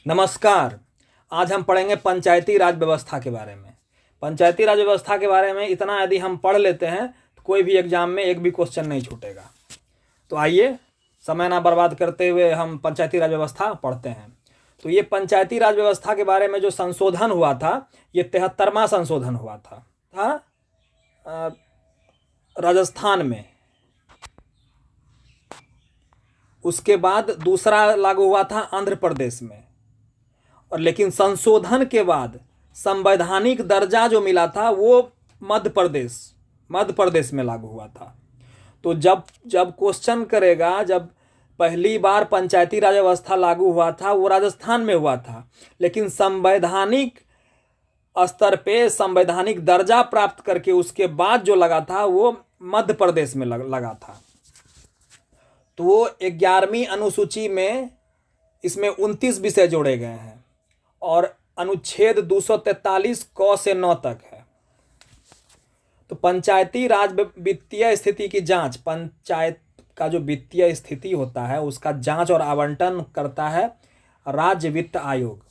नमस्कार। आज हम पढ़ेंगे पंचायती राज व्यवस्था के बारे में। पंचायती राज व्यवस्था के बारे में इतना यदि हम पढ़ लेते हैं तो कोई भी एग्जाम में एक भी क्वेश्चन नहीं छूटेगा। तो आइए समय ना बर्बाद करते हुए हम पंचायती राज व्यवस्था पढ़ते हैं। तो ये पंचायती राज व्यवस्था के बारे में जो संशोधन हुआ था, ये 73वां संशोधन हुआ था राजस्थान में। उसके बाद दूसरा लागू हुआ था आंध्र प्रदेश में। और लेकिन संशोधन के बाद संवैधानिक दर्जा जो मिला था वो मध्य प्रदेश में लागू हुआ था। तो जब जब क्वेश्चन करेगा, जब पहली बार पंचायती राज व्यवस्था लागू हुआ था वो राजस्थान में हुआ था, लेकिन संवैधानिक स्तर पे संवैधानिक दर्जा प्राप्त करके उसके बाद जो लगा था वो मध्य प्रदेश में लगा था। तो वो 11वीं अनुसूची में इसमें 29 विषय जोड़े गए हैं और अनुच्छेद 243 क से 9 तक है। तो पंचायती राज वित्तीय स्थिति की जांच, पंचायत का जो वित्तीय स्थिति होता है उसका जांच और आवंटन करता है राज्य वित्त आयोग।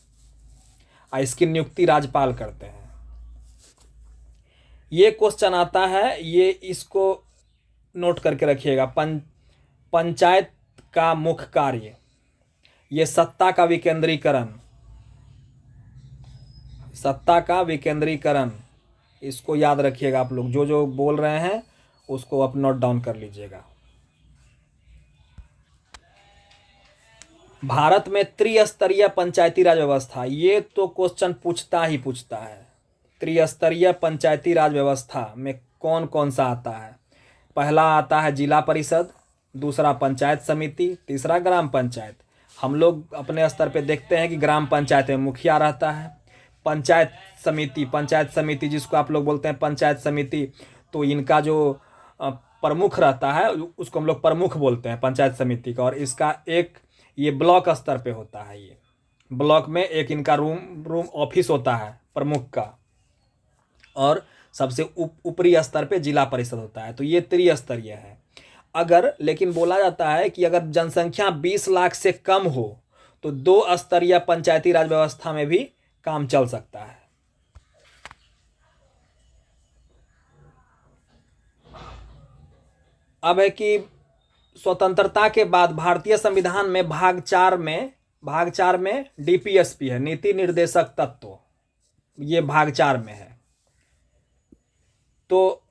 इसकी नियुक्ति राज्यपाल करते हैं। ये क्वेश्चन आता है, ये इसको नोट करके रखिएगा। पंचायत का मुख्य कार्य, ये सत्ता का विकेंद्रीकरण, इसको याद रखिएगा। आप लोग जो जो बोल रहे हैं उसको आप नोट डाउन कर लीजिएगा। भारत में त्रिस्तरीय पंचायती राज व्यवस्था, ये तो क्वेश्चन पूछता है। त्रिस्तरीय पंचायती राज व्यवस्था में कौन कौन सा आता है? पहला आता है जिला परिषद, दूसरा पंचायत समिति, तीसरा ग्राम पंचायत। हम लोग अपने स्तर पे देखते हैं कि ग्राम पंचायत में मुखिया रहता है। पंचायत समिति जिसको आप लोग बोलते हैं पंचायत समिति, तो इनका जो प्रमुख रहता है उसको हम लोग प्रमुख बोलते हैं पंचायत समिति का। और इसका एक ये ब्लॉक स्तर पे होता है। ये ब्लॉक में एक इनका रूम ऑफिस होता है प्रमुख का, और सबसे ऊपरी स्तर पे जिला परिषद होता है। तो ये त्रिस्तरीय है। लेकिन बोला जाता है कि अगर जनसंख्या 20 लाख से कम हो तो 2 स्तरीय पंचायती राज व्यवस्था में भी काम चल सकता है। अब है कि स्वतंत्रता के बाद भारतीय संविधान में भाग 4 में डीपीएसपी है, नीति निर्देशक तत्व, ये भाग 4 में है। तो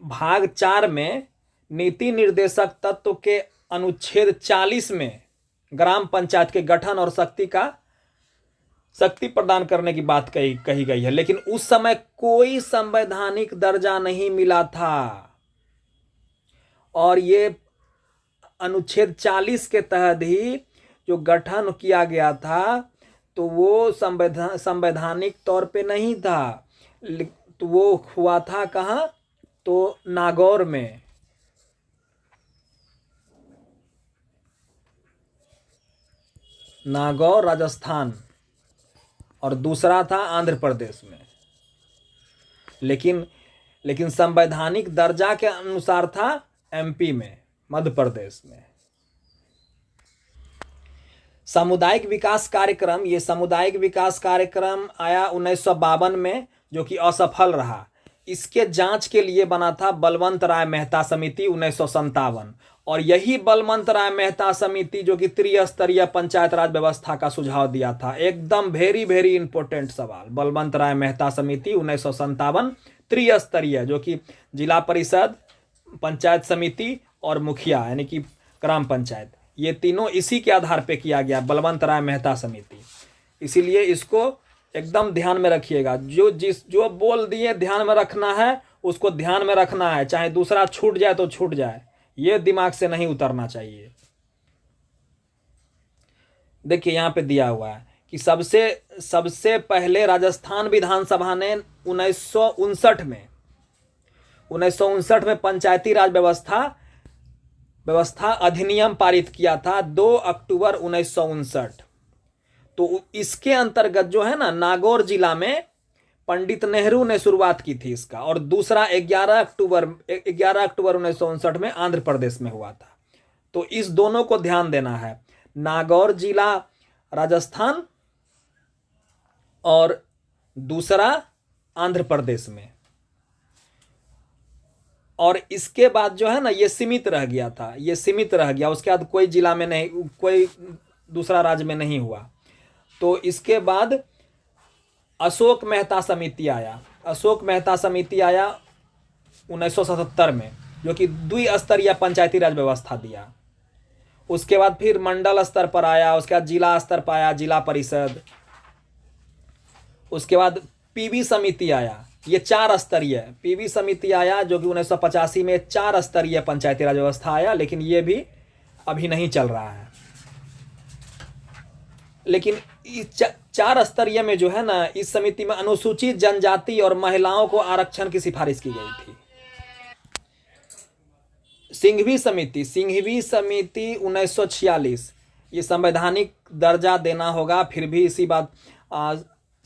भाग 4 में नीति निर्देशक तत्व के अनुच्छेद 40 में ग्राम पंचायत के गठन और शक्ति प्रदान करने की बात कही गई है। लेकिन उस समय कोई संवैधानिक दर्जा नहीं मिला था, और ये अनुच्छेद 40 के तहत ही जो गठन किया गया था तो वो संवैधानिक तौर पे नहीं था। तो वो हुआ था कहाँ? तो नागौर में। नागौर राजस्थान, और दूसरा था आंध्र प्रदेश में। लेकिन संवैधानिक दर्जा के अनुसार था एमपी में, मध्य प्रदेश में। सामुदायिक विकास कार्यक्रम, ये सामुदायिक विकास कार्यक्रम आया 1952 में, जो कि असफल रहा। इसके जांच के लिए बना था बलवंत राय मेहता समिति 1957। और यही बलवंत राय मेहता समिति जो कि त्रिस्तरीय पंचायत राज व्यवस्था का सुझाव दिया था। एकदम वेरी इंपॉर्टेंट सवाल। बलवंत राय मेहता समिति 1957 त्रिस्तरीय, जो कि जिला परिषद, पंचायत समिति और मुखिया यानी कि ग्राम पंचायत, ये तीनों इसी के आधार पे किया गया, बलवंत राय मेहता समिति। इसीलिए इसको एकदम ध्यान में रखिएगा। जो बोल दिए ध्यान में रखना है उसको ध्यान में रखना है, चाहे दूसरा छूट जाए तो छूट जाए, ये दिमाग से नहीं उतरना चाहिए। देखिए यहाँ पे दिया हुआ है कि सबसे पहले राजस्थान विधानसभा ने 1959 में पंचायती राज व्यवस्था अधिनियम पारित किया था 2 अक्टूबर 1959। तो इसके अंतर्गत जो है ना, नागौर जिला में पंडित नेहरू ने शुरुआत की थी इसका, और दूसरा 11 अक्टूबर 1959 में आंध्र प्रदेश में हुआ था। तो इस दोनों को ध्यान देना है। नागौर जिला राजस्थान और दूसरा आंध्र प्रदेश में। और इसके बाद जो है ना ये सीमित रह गया था, ये सीमित रह गया, उसके बाद कोई जिला में नहीं, कोई दूसरा राज्य में नहीं हुआ। तो इसके बाद अशोक मेहता समिति आया। अशोक मेहता समिति आया 1977 में, जो कि द्विस्तरीय पंचायती राज व्यवस्था दिया। उसके बाद फिर मंडल स्तर पर आया, उसके बाद जिला स्तर पर आया, जिला परिषद। उसके बाद पीवी समिति आया, ये 4 स्तरीय पीवी समिति आया, जो कि 1985 में 4 स्तरीय पंचायती राज व्यवस्था आया, लेकिन ये भी अभी नहीं चल रहा है। लेकिन इस 4 स्तरीय में जो है ना, इस समिति में अनुसूचित जनजाति और महिलाओं को आरक्षण की सिफारिश की गई थी। सिंघवी समिति 1946, ये संवैधानिक दर्जा देना होगा। फिर भी इसी बात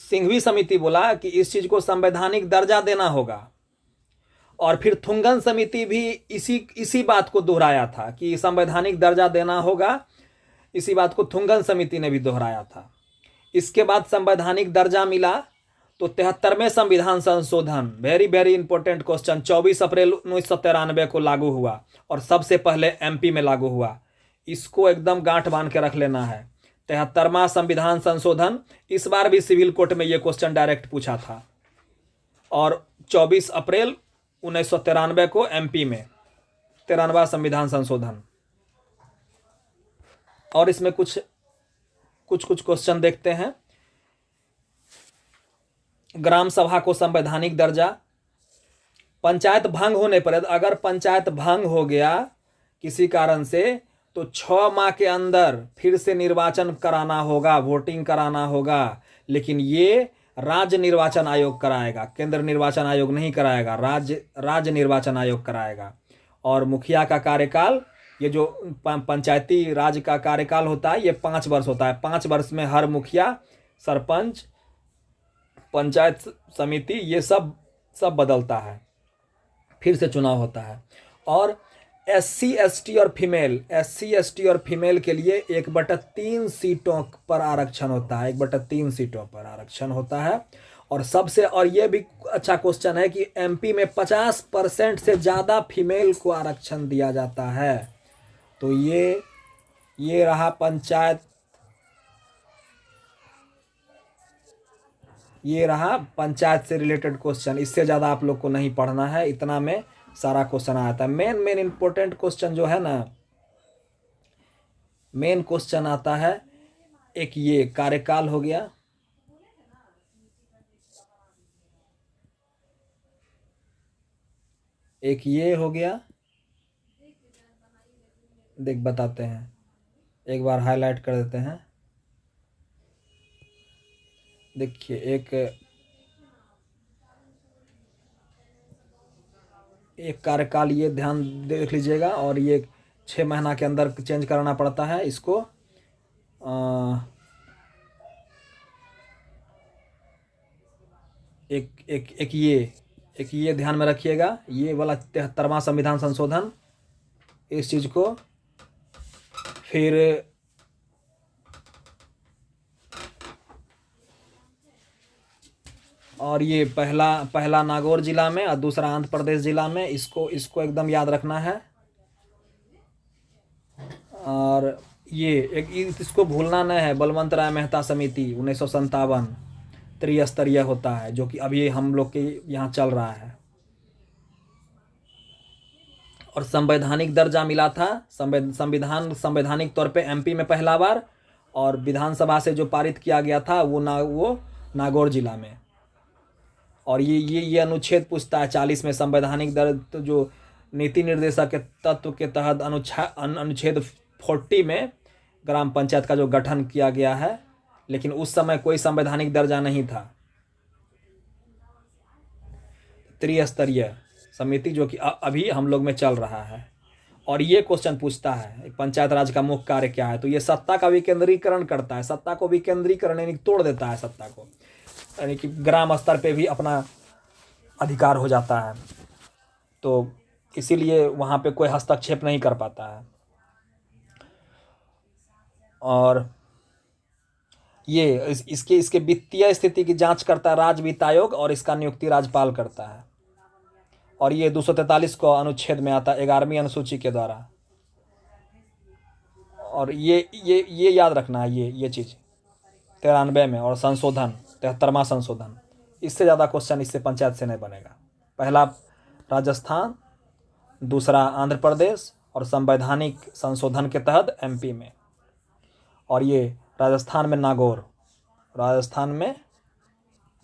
सिंघवी समिति बोला कि इस चीज को संवैधानिक दर्जा देना होगा। और फिर थुंगन समिति भी इसी बात को दोहराया था कि संवैधानिक दर्जा देना होगा। इसी बात को थुंगन समिति ने भी दोहराया था। इसके बाद संवैधानिक दर्जा मिला तो 73वें संविधान संशोधन, वेरी वेरी इंपॉर्टेंट क्वेश्चन, 24 अप्रैल 1993 को लागू हुआ और सबसे पहले एमपी में लागू हुआ। इसको एकदम गांठ बांध के रख लेना है। 73वां संविधान संशोधन, इस बार भी सिविल कोर्ट में यह क्वेश्चन डायरेक्ट पूछा था। और 24 अप्रैल 1993 को एमपी में 93वां संविधान संशोधन। और इसमें कुछ क्वेश्चन देखते हैं। ग्राम सभा को संवैधानिक दर्जा, पंचायत भंग होने पर, अगर पंचायत भंग हो गया किसी कारण से, तो 6 माह के अंदर फिर से निर्वाचन कराना होगा, वोटिंग कराना होगा। लेकिन ये राज्य निर्वाचन आयोग कराएगा, केंद्र निर्वाचन आयोग नहीं कराएगा, राज्य निर्वाचन आयोग कराएगा। और मुखिया का कार्यकाल, ये जो पंचायती राज का कार्यकाल होता है, ये 5 वर्ष होता है। 5 वर्ष में हर मुखिया, सरपंच, पंचायत समिति, ये सब बदलता है, फिर से चुनाव होता है। और एससी एसटी और फीमेल के लिए 1/3 सीटों पर आरक्षण होता है, 1/3 सीटों पर आरक्षण होता है। और ये भी अच्छा क्वेश्चन है कि एमपी में 50% से ज़्यादा फीमेल को आरक्षण दिया जाता है। तो ये रहा पंचायत से रिलेटेड क्वेश्चन। इससे ज़्यादा आप लोग को नहीं पढ़ना है, इतना में सारा क्वेश्चन आता है। मेन इंपॉर्टेंट क्वेश्चन जो है ना, मेन क्वेश्चन आता है, एक ये कार्यकाल हो गया, एक ये हो गया, देख बताते हैं, एक बार हाईलाइट कर देते हैं। देखिए, एक कार्यकाल, ये ध्यान देख लीजिएगा। और ये 6 महीना के अंदर चेंज कराना पड़ता है इसको। एक ये ध्यान में रखिएगा, ये वाला 73वां संविधान संशोधन, इस चीज को। फिर और ये पहला नागौर जिला में और दूसरा आंध्र प्रदेश जिला में, इसको एकदम याद रखना है। और ये इसको भूलना नहीं है, बलवंत राय मेहता समिति 1957 त्रिस्तरीय होता है, जो कि अभी हम लोग के यहाँ चल रहा है। और संवैधानिक दर्जा मिला था, संवैधानिक तौर पे एमपी में पहला बार, और विधानसभा से जो पारित किया गया था वो नागौर जिला में। और ये अनुच्छेद पूछता है 40 में, संवैधानिक दर्जा जो नीति निर्देशक के तत्व के तहत अनुच्छेद 40 में ग्राम पंचायत का जो गठन किया गया है, लेकिन उस समय कोई संवैधानिक दर्जा नहीं था। त्रिस्तरीय समिति जो कि अभी हम लोग में चल रहा है। और ये क्वेश्चन पूछता है पंचायत राज का मुख्य कार्य क्या है, तो ये सत्ता का विकेंद्रीकरण करता है, सत्ता को विकेंद्रीकरण यानी तोड़ देता है सत्ता को, यानी कि ग्राम स्तर पे भी अपना अधिकार हो जाता है। तो इसीलिए वहाँ पे कोई हस्तक्षेप नहीं कर पाता है। और ये इसके वित्तीय स्थिति की जांच करता है राज्य वित्त आयोग, और इसका नियुक्ति राज्यपाल करता है। और ये 243 को अनुच्छेद में आता है 11वीं अनुसूची के द्वारा। और ये याद रखना है, ये चीज़ 93 में, और संशोधन 73वां संशोधन। इससे ज़्यादा क्वेश्चन इससे पंचायत से नहीं बनेगा। पहला राजस्थान, दूसरा आंध्र प्रदेश, और संवैधानिक संशोधन के तहत एमपी में। और ये राजस्थान में नागौर, राजस्थान में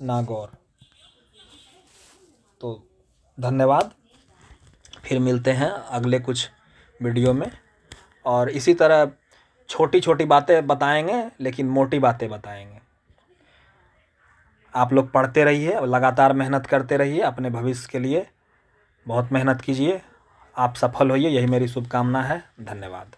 नागौर। तो धन्यवाद, फिर मिलते हैं अगले कुछ वीडियो में। और इसी तरह छोटी छोटी बातें बताएंगे, लेकिन मोटी बातें बताएंगे। आप लोग पढ़ते रहिए और लगातार मेहनत करते रहिए अपने भविष्य के लिए। बहुत मेहनत कीजिए, आप सफल होइए, यही मेरी शुभकामना है। धन्यवाद।